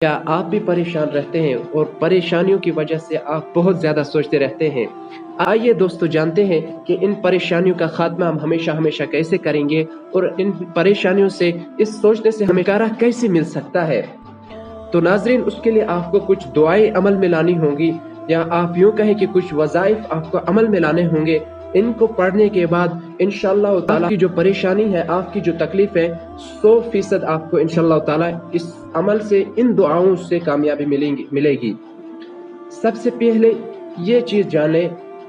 क्या आप भी परेशान रहते हैं और परेशानियों की वजह से आप बहुत ज़्यादा सोचते रहते हैं? आइए दोस्तों जानते हैं कि इन परेशानियों का खात्मा हम हमेशा हमेशा कैसे करेंगे और इन परेशानियों से इस सोचने से हमें छुटकारा कैसे मिल सकता है। तो नाज़रीन, उसके लिए आपको कुछ दुआएं अमल में लानी होंगी, या आप यूँ कहें कि कुछ वज़ाइफ आपको अमल में लाने होंगे। इनको पढ़ने के बाद इंशाअल्लाह ताला आपकी जो परेशानी है, आपकी जो तकलीफ है, 100% आपको इंशाअल्लाह ताला इस अमल से, इन दुआओं से कामयाबी मिलेगी। सबसे पहले ये चीज़ जाने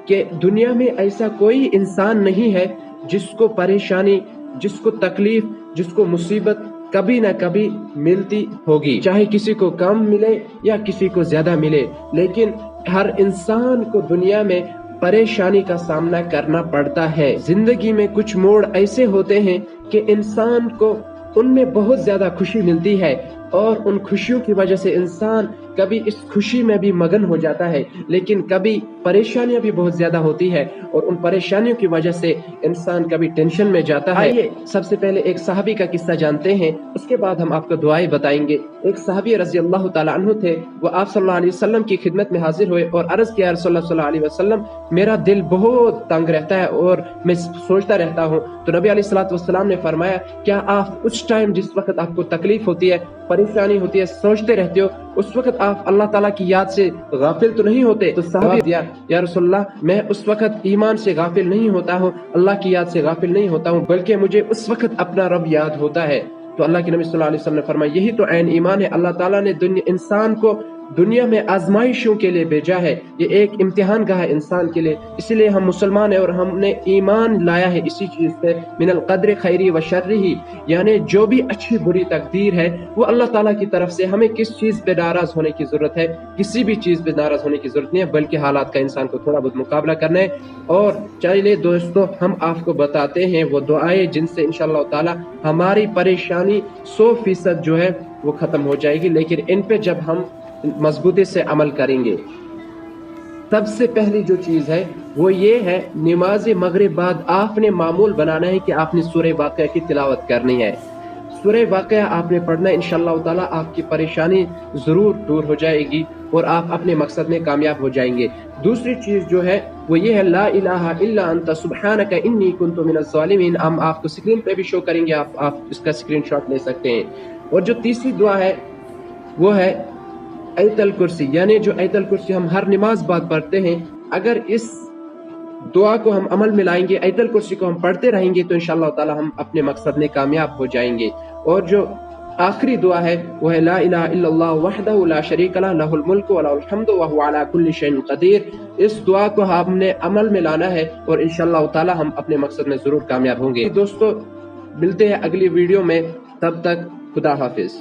कि दुनिया में ऐसा कोई इंसान नहीं है जिसको परेशानी, जिसको तकलीफ, जिसको मुसीबत कभी ना कभी मिलती होगी, चाहे किसी को कम मिले या किसी को ज्यादा मिले, लेकिन हर इंसान को दुनिया में परेशानी का सामना करना पड़ता है। जिंदगी में कुछ मोड़ ऐसे होते हैं कि इंसान को उनमें बहुत ज्यादा खुशी मिलती है और उन खुशियों की वजह से इंसान कभी इस खुशी में भी मगन हो जाता है, लेकिन कभी परेशानियां भी बहुत ज्यादा होती है और उन परेशानियों की वजह से इंसान कभी टेंशन में जाता है। आइए सबसे पहले एक सहाबी का किस्सा जानते हैं, उसके बाद हम आपको दुआएं बताएंगे। एक सहाबी रज़ी अल्लाह ताला अन्हु थे, वो आप सल्लल्लाहु अलैहि वसल्लम की खिदमत में हाजिर हुए और अर्ज किया, रसूलुल्लाह सल्लल्लाहु अलैहि वसल्लम, मेरा दिल बहुत तंग रहता है और मैं सोचता रहता हूँ। तो नबी अलैहिस्सलातु वस्सलाम ने फरमाया, क्या आप उस टाइम जिस वक्त आपको तकलीफ होती है, परेशानी होती है, सोचते रहते हो, उस वक्त आप अल्लाह ताला की याद से गाफिल तो नहीं होते? तो सहाबी दिया, या रसूलल्लाह, मैं उस वक्त ईमान से गाफिल नहीं होता हूँ, अल्लाह की याद से गाफिल नहीं होता हूँ, बल्कि मुझे उस वक्त अपना रब याद होता है। तो अल्लाह के नबी सल्लल्लाहु अलैहि वसल्लम ने फरमाया, यही तो ऐन ईमान है। अल्लाह ताला ने इंसान को दुनिया में आजमाइशों के लिए भेजा है, ये एक इम्तिहान का है इंसान के लिए। इसीलिए हम मुसलमान हैं और हमने ईमान लाया है इसी चीज पे, मिनल कद्र खैरी व शर्रिही, यानी जो भी अच्छी बुरी तकदीर है वो अल्लाह ताला की तरफ से। हमें किस चीज पे नाराज होने की जरूरत है? किसी भी चीज पे नाराज होने की जरूरत नहीं है, बल्कि हालात का इंसान को थोड़ा बहुत मुकाबला करना है। और चलिए दोस्तों, हम आपको बताते हैं वो दुआएं जिनसे इंशाअल्लाह ताला हमारी परेशानी 100% जो है वो खत्म हो जाएगी, लेकिन इन पे जब हम मजबूती से अमल करेंगे। सबसे पहली जो चीज है वो ये है, नमाज मगरिब बाद आपने मामूल बनाना है कि आपने सूरह वाक़िया की तिलावत करनी है। सूरह वाक़िया आपने पढ़ना है, इंशाअल्लाह ताला आपकी परेशानी जरूर दूर हो जाएगी और आप अपने मकसद में कामयाब हो जाएंगे। दूसरी चीज जो है वो ये है, ला इलाहा इल्ला अंता सुब्हानका इन्नी कुन्तु मिनज़ ज़ालिमीन। हम आपको स्क्रीन पे भी शो करेंगे, आप इसका स्क्रीनशॉट ले सकते हैं। और जो तीसरी दुआ है वो है आयतल कुर्सी, यानी जो आयतल कुर्सी हम हर नमाज बाद पढ़ते हैं, अगर इस दुआ को हम अमल में लाएंगे, आयतल कुर्सी को हम पढ़ते रहेंगे, तो इंशाअल्लाह ताला हम अपने मकसद में कामयाब हो जाएंगे। और जो आखिरी दुआ है वो है, ला इलाहा इल्लल्लाह वहदहु ला शरीका लहु लहुल मुल्कु व लहुल हम्दु व हुवा अला कुल्लि शैइन क़दीर। इस दुआ को हमने अमल में लाना है और इंशाअल्लाह ताला हम अपने मकसद में जरूर कामयाब होंगे। दोस्तों, मिलते हैं अगली वीडियो में, तब तक खुदा हाफिज।